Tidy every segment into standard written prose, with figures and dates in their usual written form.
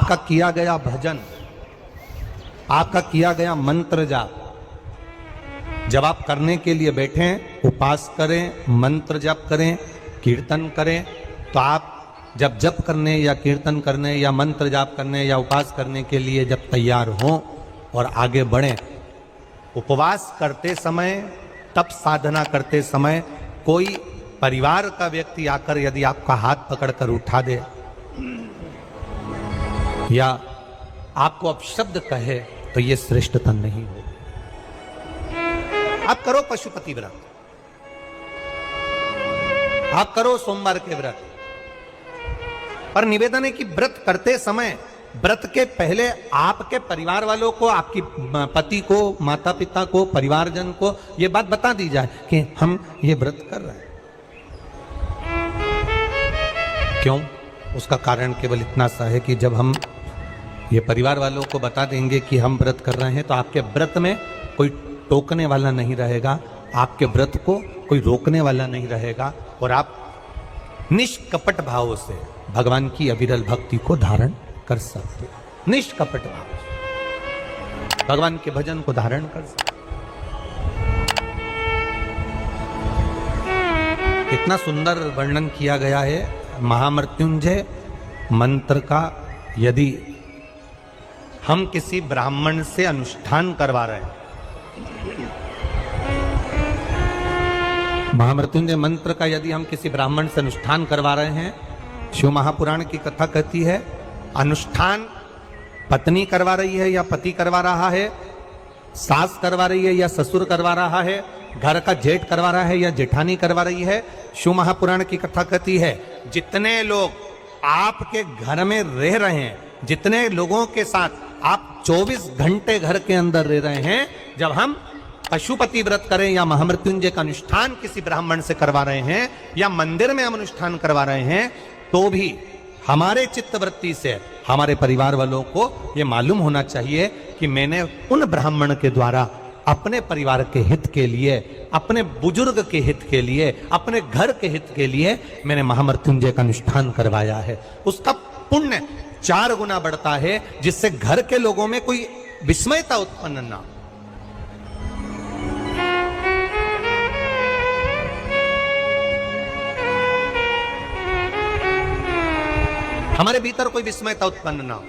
आपका किया गया भजन, आपका किया गया मंत्र जाप, जब आप करने के लिए बैठें, उपास करें, मंत्र जाप करें, कीर्तन करें, तो आप जब जप करने या कीर्तन करने या मंत्र जाप करने या उपास करने के लिए जब तैयार हों और आगे बढ़ें, उपवास करते समय, तप साधना करते समय कोई परिवार का व्यक्ति आकर यदि आपका हाथ पकड़कर उठा दे या आपको अपशब्द कहे, तो ये श्रेष्ठतम नहीं हो। आप करो पशुपति व्रत, आप करो सोमवार के व्रत, पर निवेदन है कि व्रत करते समय, व्रत के पहले आपके परिवार वालों को, आपकी पति को, माता पिता को, परिवारजन को ये बात बता दी जाए कि हम ये व्रत कर रहे हैं। क्यों? उसका कारण केवल इतना सा है कि जब हम ये परिवार वालों को बता देंगे कि हम व्रत कर रहे हैं, तो आपके व्रत में कोई टोकने वाला नहीं रहेगा, आपके व्रत को कोई रोकने वाला नहीं रहेगा, और आप निष्कपट भाव से भगवान की अविरल भक्ति को धारण कर सकते हो। निष्कपट भाव से भगवान के भजन को धारण कर सकते। इतना सुंदर वर्णन किया गया है महामृत्युंजय मंत्र का। यदि हम किसी ब्राह्मण से अनुष्ठान करवा रहे हैं, महामृत्युंजय मंत्र का यदि हम किसी ब्राह्मण से अनुष्ठान करवा रहे हैं, शिव महापुराण की कथा कहती है, अनुष्ठान पत्नी करवा रही है या पति करवा रहा है, सास करवा रही है या ससुर करवा रहा है, घर का जेठ करवा रहा है या जेठानी करवा रही है। शिव महापुराण की कथा कहती है, जितने लोग आपके घर में रह रहे हैं, जितने लोगों के साथ आप 24 घंटे घर के अंदर रह रहे हैं, जब हम पशुपति व्रत करें या महामृत्युंजय का अनुष्ठान किसी ब्राह्मण से करवा रहे हैं या मंदिर में हम अनुष्ठान करवा रहे हैं, तो भी हमारे चित्तवृत्ति से हमारे परिवार वालों को यह मालूम होना चाहिए कि मैंने उन ब्राह्मण के द्वारा अपने परिवार के हित के लिए, अपने बुजुर्ग के हित के लिए, अपने घर के हित के लिए मैंने महामृत्युंजय का अनुष्ठान करवाया है। उसका पुण्य 4 गुना बढ़ता है, जिससे घर के लोगों में कोई विस्मयता उत्पन्न ना। हमारे भीतर कोई विस्मयता उत्पन्न ना हो,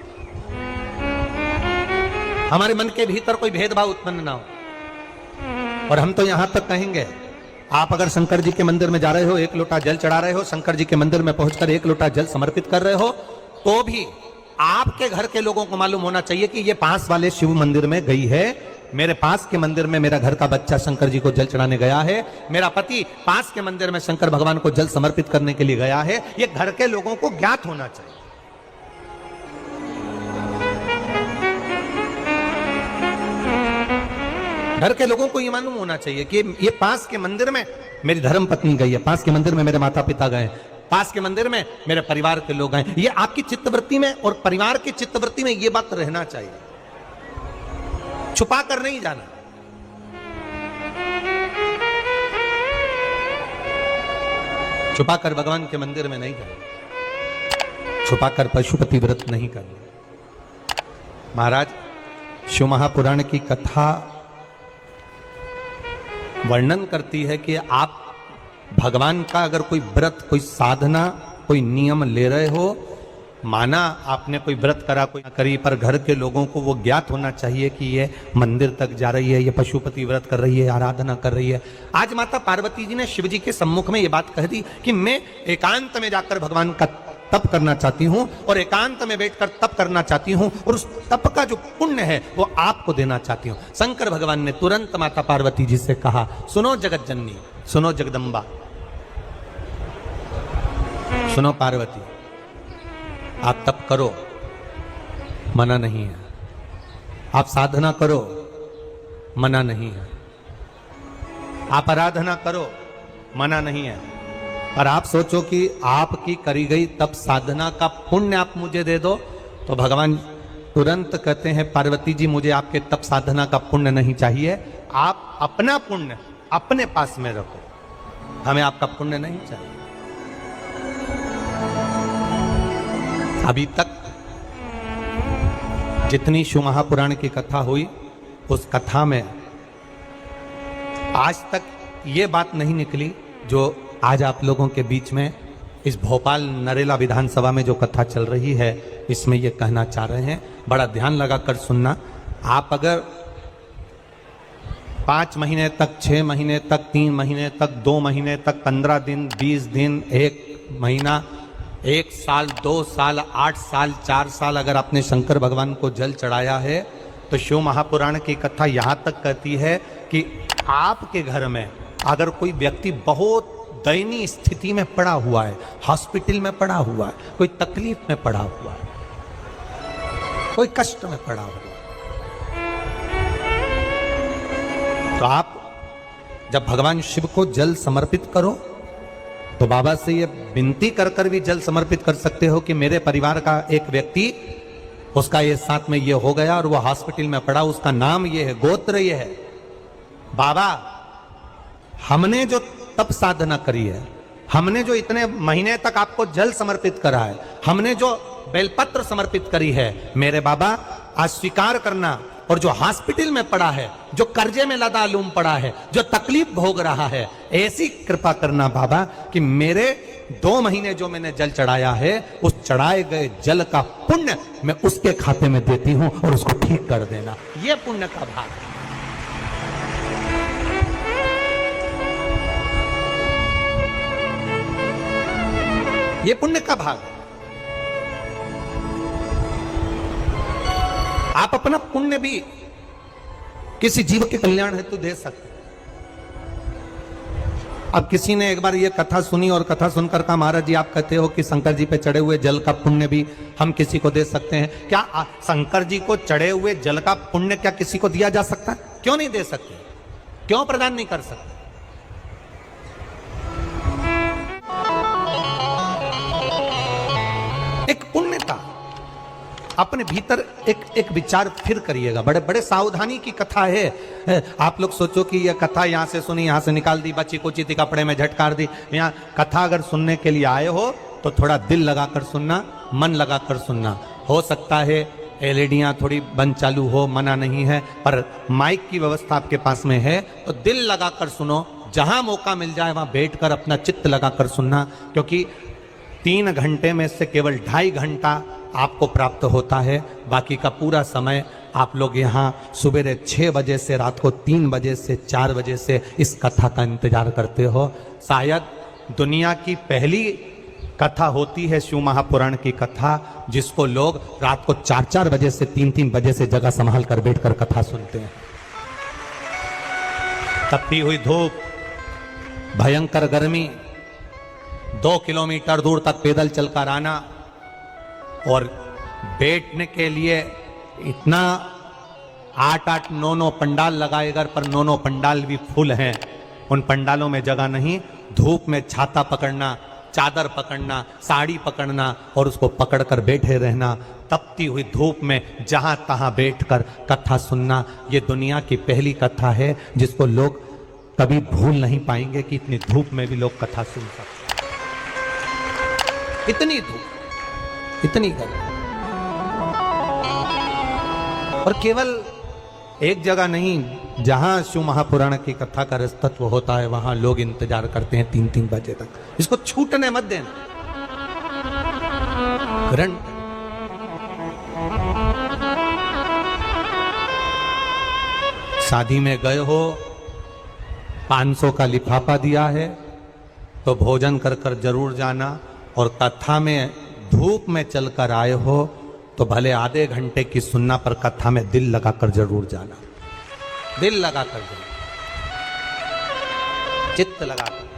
हमारे मन के भीतर कोई भेदभाव उत्पन्न ना हो। और हम तो यहां तक कहेंगे, आप अगर शंकर जी के मंदिर में जा रहे हो, 1 लोटा जल चढ़ा रहे हो, शंकर जी के मंदिर में पहुंचकर 1 लोटा जल समर्पित कर रहे हो, तो भी आपके घर के लोगों को मालूम होना चाहिए कि ये पास वाले शिव मंदिर में गई है, मेरे पास के मंदिर में मेरा घर का बच्चा शंकर जी को जल चढ़ाने गया है, मेरा पति पास के मंदिर में शंकर भगवान को जल समर्पित करने के लिए गया है। ये घर के लोगों को ज्ञात होना चाहिए। घर के लोगों को यह मालूम होना चाहिए कि ये पास के मंदिर में मेरी धर्म पत्नी गई है, पास के मंदिर में मेरे माता पिता गए, पास के मंदिर में मेरे परिवार के लोग गए। ये आपकी चित्तवृत्ति में और परिवार की चित्तवृत्ति में ये बात रहना चाहिए, छुपा कर नहीं जाना। छुपा कर भगवान के मंदिर में नहीं जाना, छुपा कर पशुपति व्रत नहीं करना। महाराज, शिव महापुराण की कथा वर्णन करती है कि आप भगवान का अगर कोई व्रत, कोई साधना, कोई नियम ले रहे हो, माना आपने कोई व्रत करा, कोई करी, पर घर के लोगों को वो ज्ञात होना चाहिए कि ये मंदिर तक जा रही है, ये पशुपति व्रत कर रही है, आराधना कर रही है। आज माता पार्वती जी ने शिव जी के सम्मुख में ये बात कह दी कि मैं एकांत में जाकर भगवान का तप करना चाहती हूं और एकांत में बैठकर तप करना चाहती हूं, और उस तप का जो पुण्य है वो आपको देना चाहती हूं। शंकर भगवान ने तुरंत माता पार्वती जी से कहा, सुनो जगत जननी, सुनो जगदम्बा, सुनो पार्वती, आप तप करो, मना नहीं है, आप साधना करो, मना नहीं है, आप आराधना करो, मना नहीं है, और आप सोचो कि आपकी करी गई तप साधना का पुण्य आप मुझे दे दो, तो भगवान तुरंत कहते हैं, पार्वती जी मुझे आपके तप साधना का पुण्य नहीं चाहिए, आप अपना पुण्य अपने पास में रखो, हमें आपका पुण्य नहीं चाहिए। अभी तक जितनी शिव महापुराण की कथा हुई उस कथा में आज तक ये बात नहीं निकली जो आज आप लोगों के बीच में इस भोपाल नरेला विधानसभा में जो कथा चल रही है इसमें ये कहना चाह रहे हैं। बड़ा ध्यान लगाकर सुनना। आप अगर 5 महीने तक, 6 महीने तक, 3 महीने तक, 2 महीने तक, 15 दिन, 20 दिन, 1 महीना, 1 साल, 2 साल, 8 साल, 4 साल अगर आपने शंकर भगवान को जल चढ़ाया है तो शिव महापुराण की कथा यहाँ तक कहती है कि आपके घर में अगर कोई व्यक्ति बहुत दयनीय स्थिति में पड़ा हुआ है, हॉस्पिटल में पड़ा हुआ है, कोई तकलीफ में पड़ा हुआ है, कोई कष्ट में पड़ा हुआ है, तो आप जब भगवान शिव को जल समर्पित करो तो बाबा से ये विनती कर कर भी जल समर्पित कर सकते हो कि मेरे परिवार का एक व्यक्ति, उसका ये साथ में ये हो गया और वो हॉस्पिटल में पड़ा, उसका नाम ये है, गोत्र ये है। बाबा हमने जो तप साधना करी है, हमने जो इतने महीने तक आपको जल समर्पित करा है, हमने जो बेलपत्र समर्पित करी है, मेरे बाबा आज स्वीकार करना। और जो हॉस्पिटल में पड़ा है, जो कर्जे में लदालूम पड़ा है, जो तकलीफ भोग रहा है, ऐसी कृपा करना बाबा कि मेरे 2 महीने जो मैंने जल चढ़ाया है उस चढ़ाए गए जल का पुण्य मैं उसके खाते में देती हूं और उसको ठीक कर देना। यह पुण्य का भाग है। ये पुण्य का भाग है। आप अपना पुण्य भी किसी जीव के कल्याण हेतु दे सकते। अब किसी ने एक बार ये कथा सुनी और कथा सुनकर कहा महाराज जी आप कहते हो कि शंकर जी पे चढ़े हुए जल का पुण्य भी हम किसी को दे सकते हैं क्या? शंकर जी को चढ़े हुए जल का पुण्य क्या किसी को दिया जा सकता है? क्यों नहीं दे सकते? क्यों प्रदान नहीं कर सकते? एक पुण्यता अपने भीतर एक विचार फिर करिएगा। बड़े बड़े सावधानी की कथा है। आप लोग सोचो कि यह कथा यहां से सुनी, यहां से निकाल दी, बच्ची को चीती कपड़े में झटकार दी। यहाँ कथा अगर सुनने के लिए आए हो तो थोड़ा दिल लगाकर सुनना, मन लगाकर सुनना। हो सकता है एलईडियां थोड़ी बंद चालू हो, मना नहीं है, पर माइक की व्यवस्था आपके पास में है तो दिल लगाकर सुनो। जहां मौका मिल जाए वहां बैठकर अपना चित्त लगाकर सुनना, क्योंकि 3 घंटे में से केवल 2.5 घंटा आपको प्राप्त होता है। बाकी का पूरा समय आप लोग यहाँ सुबह 6 बजे से रात को 3 बजे से 4 बजे से इस कथा का इंतजार करते हो। शायद दुनिया की पहली कथा होती है शिव महापुराण की कथा, जिसको लोग रात को 4-4 बजे से 3-3 बजे से जगह संभाल कर बैठकर कथा सुनते हैं। तपती हुई धूप, भयंकर गर्मी, 2 किलोमीटर दूर तक पैदल चलकर आना और बैठने के लिए इतना 8-8, 9-9 पंडाल लगाए घर पर, 9-9 पंडाल भी फुल हैं। उन पंडालों में जगह नहीं। धूप में छाता पकड़ना, चादर पकड़ना, साड़ी पकड़ना और उसको पकड़कर बैठे रहना। तपती हुई धूप में जहां तहां बैठकर कथा सुनना, ये दुनिया की पहली कथा है जिसको लोग कभी भूल नहीं पाएंगे कि इतनी धूप में भी लोग कथा सुन सकते। इतनी धूप, इतनी गर्मी, और केवल एक जगह नहीं, जहां शिव महापुराण की कथा का रसतत्व होता है वहां लोग इंतजार करते हैं 3-3 बजे तक। इसको छूटने मत देना। शादी में गए हो, 500 का लिफाफा दिया है तो भोजन कर कर जरूर जाना। और कथा में धूप में चलकर आए हो तो भले आधे घंटे की सुनना, पर कथा में दिल लगाकर जरूर जाना। दिल लगाकर जाना, चित्त लगाकर।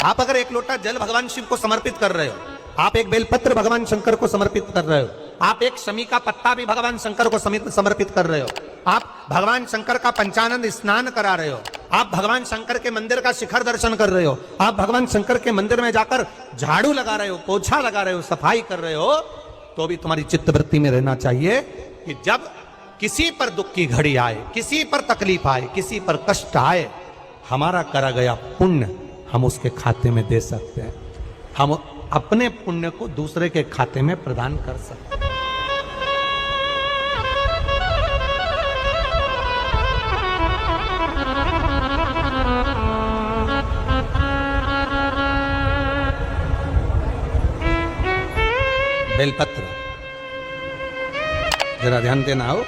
आप अगर 1 लोटा जल भगवान शिव को समर्पित कर रहे हो, आप एक बेलपत्र भगवान शंकर को समर्पित कर रहे हो, आप एक शमी का पत्ता भी भगवान शंकर को समर्पित कर रहे हो, आप भगवान शंकर का पंचानंद स्नान करा रहे हो, आप भगवान शंकर के मंदिर का शिखर दर्शन कर रहे हो, आप भगवान शंकर के मंदिर में जाकर झाड़ू लगा रहे हो, पोछा लगा रहे हो, सफाई कर रहे हो, तो भी तुम्हारी चित्तवृत्ति में रहना चाहिए कि जब किसी पर दुख की घड़ी आए, किसी पर तकलीफ आए, किसी पर कष्ट आए, हमारा करा गया पुण्य हम उसके खाते में दे सकते हैं। हम अपने पुण्य को दूसरे के खाते में प्रदान कर सकते हैं। बेलपत्र, जरा ध्यान देना हो।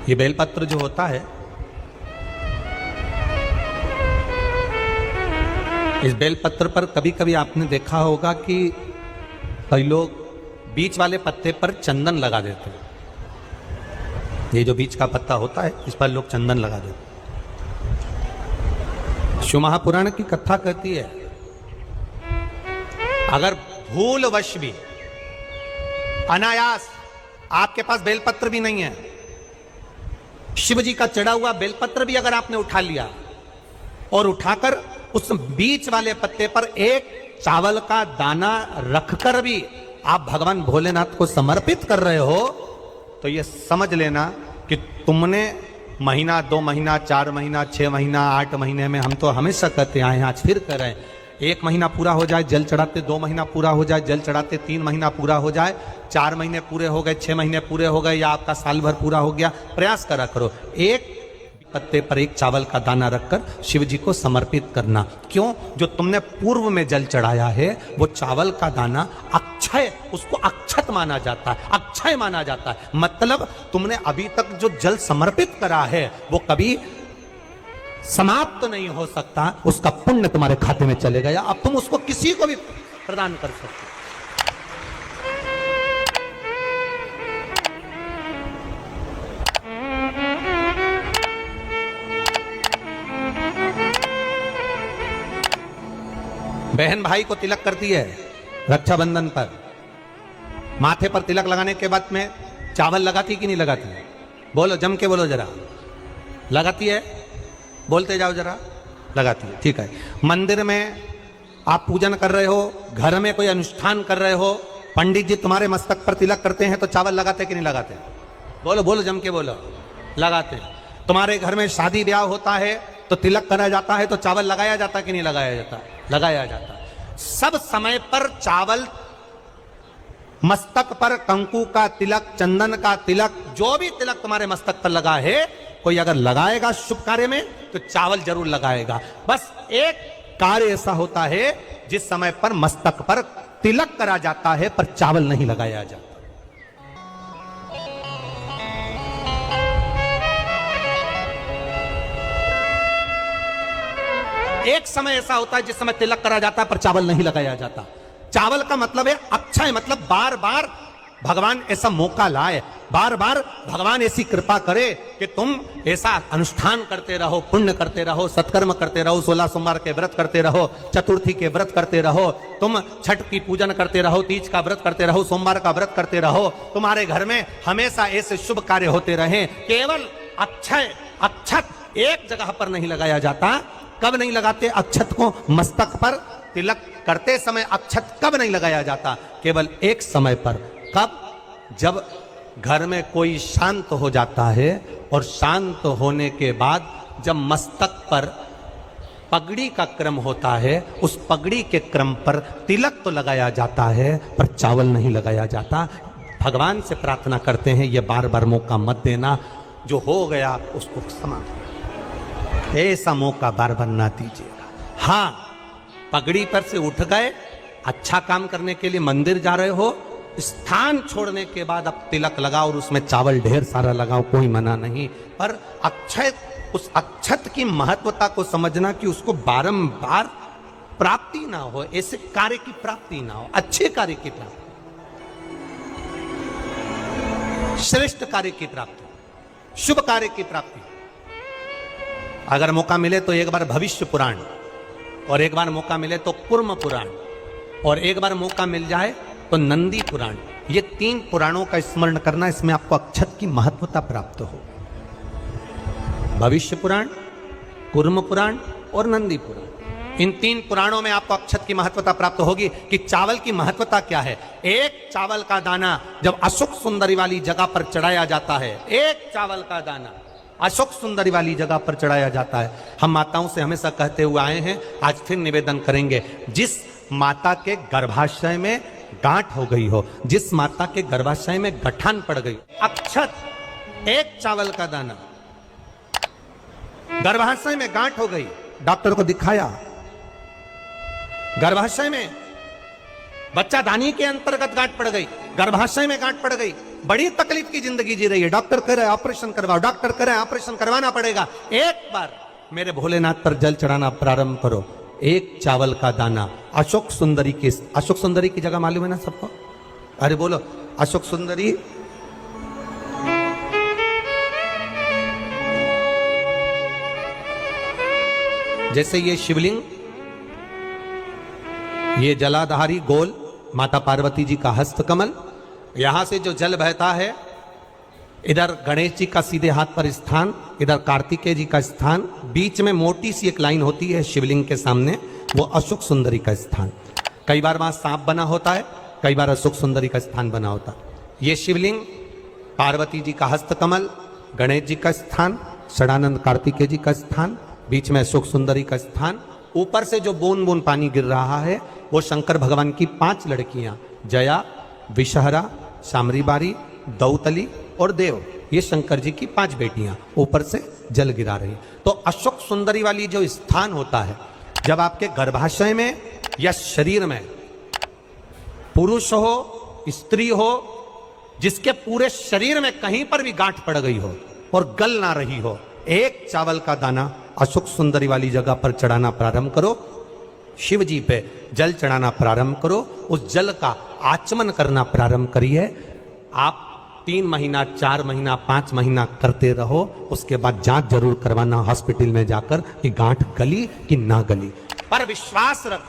ये बेलपत्र जो होता है, इस बेलपत्र पर कभी कभी आपने देखा होगा कि कई लोग बीच वाले पत्ते पर चंदन लगा देते हैं। ये जो बीच का पत्ता होता है, इस पर लोग चंदन लगा देते हैं। शिव महापुराण की कथा कहती है, अगर भूलवश भी, अनायास आपके पास बेलपत्र भी नहीं है, शिव जी का चढ़ा हुआ बेलपत्र भी अगर आपने उठा लिया और उठाकर उस बीच वाले पत्ते पर एक चावल का दाना रखकर भी आप भगवान भोलेनाथ को समर्पित कर रहे हो, तो ये समझ लेना कि तुमने महीना, 2 महीना, 4 महीना, 6 महीना, 8 महीने में, हम तो हमेशा कहते आए हैं, आज फिर कह रहे हैं, 1 महीना पूरा हो जाए जल चढ़ाते, 2 महीना पूरा हो जाए जल चढ़ाते, 3 महीना पूरा हो जाए, 4 महीने पूरे हो गए, 6 महीने पूरे हो गए, या आपका साल भर पूरा हो गया, प्रयास करा करो एक पत्ते पर एक चावल का दाना रखकर शिव जी को समर्पित करना। क्यों? जो तुमने पूर्व में जल चढ़ाया है, वो चावल का दाना अक्षय, उसको अक्षत माना जाता है, अक्षय माना जाता है। मतलब तुमने अभी तक जो जल समर्पित करा है वो कभी समाप्त तो नहीं हो सकता, उसका पुण्य तुम्हारे खाते में चले गया, अब तुम उसको किसी को भी प्रदान कर सकते हो। बहन भाई को तिलक करती है रक्षाबंधन पर, माथे पर तिलक लगाने के बाद में चावल लगाती कि नहीं लगाती? बोलो, जम के बोलो जरा। लगाती है? बोलते जाओ जरा। लगाती है, ठीक है। मंदिर में आप पूजन कर रहे हो, घर में कोई अनुष्ठान कर रहे हो, पंडित जी तुम्हारे मस्तक पर तिलक करते हैं तो चावल लगाते कि नहीं लगाते? बोलो बोलो, जम के बोलो। लगाते। तुम्हारे घर में शादी ब्याह होता है तो तिलक करा जाता है तो चावल लगाया जाता कि नहीं लगाया जाता? लगाया जाता। सब समय पर चावल, मस्तक पर कंकु का तिलक, चंदन का तिलक, जो भी तिलक तुम्हारे मस्तक पर लगा है, कोई अगर लगाएगा शुभ कार्य में तो चावल जरूर लगाएगा। बस एक कार्य ऐसा होता है जिस समय पर मस्तक पर तिलक करा जाता है पर चावल नहीं लगाया जाता। एक समय ऐसा होता है जिस समय तिलक करा जाता है पर चावल नहीं लगाया जाता। चावल का मतलब है अक्षय, मतलब बार बार भगवान ऐसा मौका लाए, बार बार भगवान ऐसी कृपा करे कि तुम ऐसा अनुष्ठान करते रहो, पुण्य करते रहो, सत्कर्म करते रहो, 16 सोमवार के व्रत करते रहो, चतुर्थी के व्रत करते रहो, तुम छठ की पूजन करते रहो, तीज का व्रत करते रहो, सोमवार का व्रत करते रहो, तुम्हारे घर में हमेशा ऐसे शुभ कार्य होते रहे। केवल अक्षय, अक्षत एक जगह पर नहीं लगाया जाता। कब नहीं लगाते अक्षत को? मस्तक पर तिलक करते समय अक्षत कब नहीं लगाया जाता? केवल एक समय पर। कब? जब घर में कोई शांत हो जाता है और शांत होने के बाद जब मस्तक पर पगड़ी का क्रम होता है, उस पगड़ी के क्रम पर तिलक तो लगाया जाता है पर चावल नहीं लगाया जाता। भगवान से प्रार्थना करते हैं ये बार बार मौका मत देना, जो हो गया उसको समाप्त, ऐसा मौका बार बार ना दीजिएगा। हाँ, पगड़ी पर से उठ गए, अच्छा काम करने के लिए मंदिर जा रहे हो, स्थान छोड़ने के बाद अब तिलक लगाओ और उसमें चावल ढेर सारा लगाओ, कोई मना नहीं। पर अक्षय, उस अक्षत की महत्वता को समझना कि उसको बारंबार प्राप्ति ना हो, ऐसे कार्य की प्राप्ति ना हो, अच्छे कार्य की प्राप्ति, श्रेष्ठ कार्य की प्राप्ति, शुभ कार्य की प्राप्ति। अगर मौका मिले तो एक बार भविष्य पुराण, और एक बार मौका मिले तो कूर्म पुराण, और एक बार मौका मिल जाए तो नंदी पुराण, ये 3 पुराणों का स्मरण करना, इसमें आपको अक्षत की महत्वता प्राप्त हो। भविष्य पुराण, कूर्म पुराण और नंदी पुराण, इन 3 पुराणों में आपको अक्षत की महत्वता प्राप्त होगी कि चावल की महत्वता क्या है। एक चावल का दाना जब अशोक सुंदरी वाली जगह पर चढ़ाया जाता है, एक चावल का दाना अशोक सुंदरी वाली जगह पर चढ़ाया जाता है। हम माताओं से हमेशा कहते हुए आए हैं, आज फिर निवेदन करेंगे, जिस माता के गर्भाशय में गांठ हो गई हो, जिस माता के गर्भाशय में गठान पड़ गई, अक्षत, एक चावल का दाना, गर्भाशय में गांठ हो गई, डॉक्टर को दिखाया, गर्भाशय में बच्चा दानी के अंतर्गत गांठ पड़ गई, गर्भाशय में गांठ पड़ गई, बड़ी तकलीफ की जिंदगी जी रही है, डॉक्टर कह रहे ऑपरेशन करवाओ, डॉक्टर कह रहे ऑपरेशन करवाना पड़ेगा। एक बार मेरे भोलेनाथ पर जल चढ़ाना प्रारंभ करो, एक चावल का दाना। अशोक सुंदरी की जगह मालूम है ना सबको? अरे बोलो, अशोक सुंदरी जैसे ये शिवलिंग, ये जलाधारी गोल माता पार्वती जी का हस्तकमल, यहां से जो जल बहता है, इधर गणेश जी का सीधे हाथ पर स्थान, इधर कार्तिकेय जी का स्थान, बीच में मोटी सी एक लाइन होती है शिवलिंग के सामने, वो अशोक सुंदरी का स्थान। कई बार वहां सांप बना होता है, कई बार अशोक सुंदरी का स्थान बना होता है। ये शिवलिंग, पार्वती जी का हस्तकमल, गणेश जी का स्थान, षडानंद कार्तिकेय जी का स्थान, बीच में अशोक सुंदरी का स्थान। ऊपर से जो बूंद बूंद पानी गिर रहा है वो शंकर भगवान की 5 लड़कियां, जया, विषहरा, शामरीबारी, दौतली और देव, ये शंकर जी की 5 बेटियां ऊपर से जल गिरा रही। तो अशोक सुंदरी वाली जो स्थान होता है, जब आपके गर्भाशय में या शरीर में पुरुष हो, स्त्री हो, जिसके पूरे शरीर में कहीं पर भी गांठ पड़ गई हो और गल ना रही हो, एक चावल का दाना अशोक सुंदरी वाली जगह पर चढ़ाना प्रारंभ करो, शिव जी पे जल चढ़ाना प्रारंभ करो, उस जल का आचमन करना प्रारंभ करिए। आप 3 महीना, 4 महीना, 5 महीना करते रहो, उसके बाद जांच जरूर करवाना हॉस्पिटल में जाकर कि गांठ गली कि ना गली। पर विश्वास रख,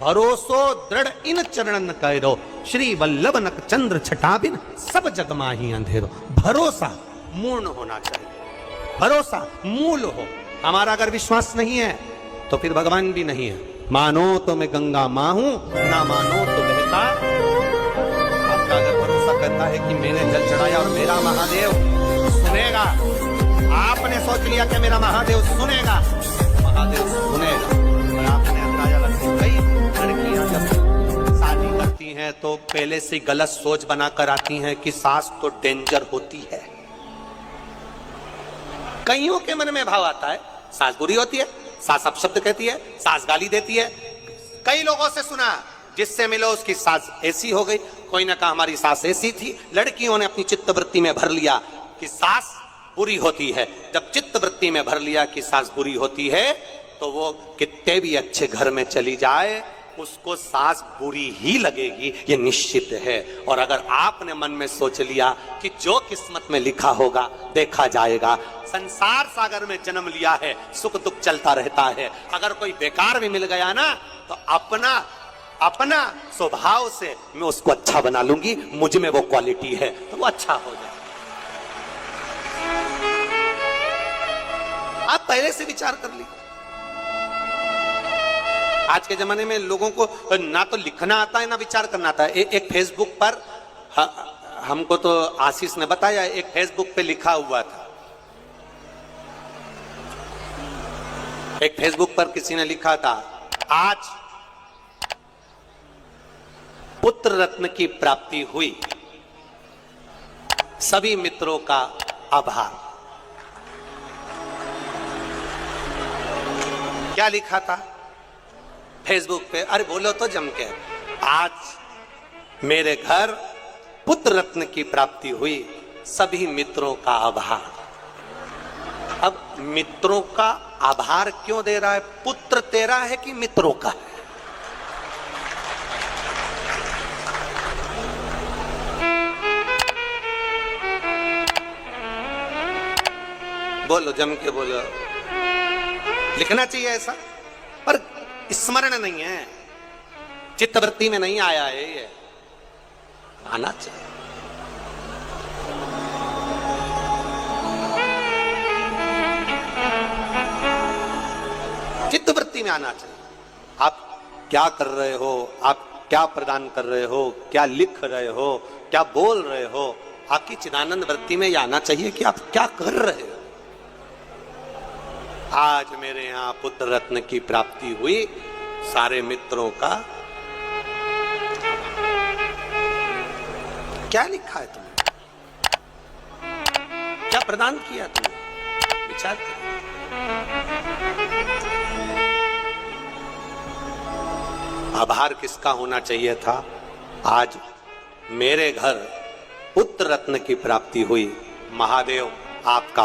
भरोसो दृढ़ इन चरणन करो, श्री वल्लभ नक चंद्र छटाबिन सब जग माही अंधेरो। भरोसा मूर्ण होना चाहिए, भरोसा मूल हो। हमारा अगर विश्वास नहीं है तो फिर भगवान भी नहीं है। मानो तो मैं गंगा मां हूं, ना मानो तो बहता। आपका अगर भरोसा करता है कि मैंने जल चढ़ाया और मेरा महादेव सुनेगा, आपने सोच लिया कि मेरा महादेव सुनेगा, महादेव सुनेगा। और आपने अंदाजा लगा, कई लड़कियां जब शादी करती हैं तो पहले से गलत सोच बनाकर आती हैं कि सास तो डेंजर होती है। कईयों के मन में भाव आता है सास बुरी होती है, सास अपशब्द कहती है, सास गाली देती है। कई लोगों से सुना, जिससे मिलो उसकी सास ऐसी हो गई, कोई ने कहा हमारी सास ऐसी थी। लड़कियों ने अपनी चित्तवृत्ति में भर लिया कि सास बुरी होती है। जब चित्तवृत्ति में भर लिया कि सास बुरी होती है, तो वो कितने भी अच्छे घर में चली जाए, उसको सास बुरी ही लगेगी, ये निश्चित है। और अगर आपने मन में सोच लिया कि जो किस्मत में लिखा होगा देखा जाएगा, संसार सागर में जन्म लिया है, सुख दुख चलता रहता है। अगर कोई बेकार भी मिल गया ना, तो अपना स्वभाव से मैं उसको अच्छा बना लूंगी, मुझ में वो क्वालिटी है, तो वो अच्छा हो जाए। आप पहले से विचार कर लीजिए। आज के जमाने में लोगों को ना तो लिखना आता है ना विचार करना आता है। एक फेसबुक पर हमको तो आशीष ने बताया, एक फेसबुक पे लिखा हुआ था, एक फेसबुक पर किसी ने लिखा था, आज पुत्र रत्न की प्राप्ति हुई, सभी मित्रों का आभार। क्या लिखा था फेसबुक पे? अरे बोलो तो जम के, आज मेरे घर पुत्र रत्न की प्राप्ति हुई, सभी मित्रों का आभार। अब मित्रों का आभार क्यों दे रहा है? पुत्र तेरा है कि मित्रों का है? बोलो, जम के बोलो। लिखना चाहिए ऐसा, पर स्मरण नहीं है, चित्तवृत्ति में नहीं आया है, ये आना चाहिए। चित्तवृत्ति में आना चाहिए। आप क्या कर रहे हो, आप क्या प्रदान कर रहे हो, क्या लिख रहे हो, क्या बोल रहे हो, आपकी चिदानंद वृत्ति में यह आना चाहिए कि आप क्या कर रहे हो। आज मेरे यहाँ पुत्र रत्न की प्राप्ति हुई, सारे मित्रों का। क्या लिखा है तुमने, क्या प्रदान किया तुमने, विचार करो। आभार किसका होना चाहिए था? आज मेरे घर पुत्र रत्न की प्राप्ति हुई। महादेव आपका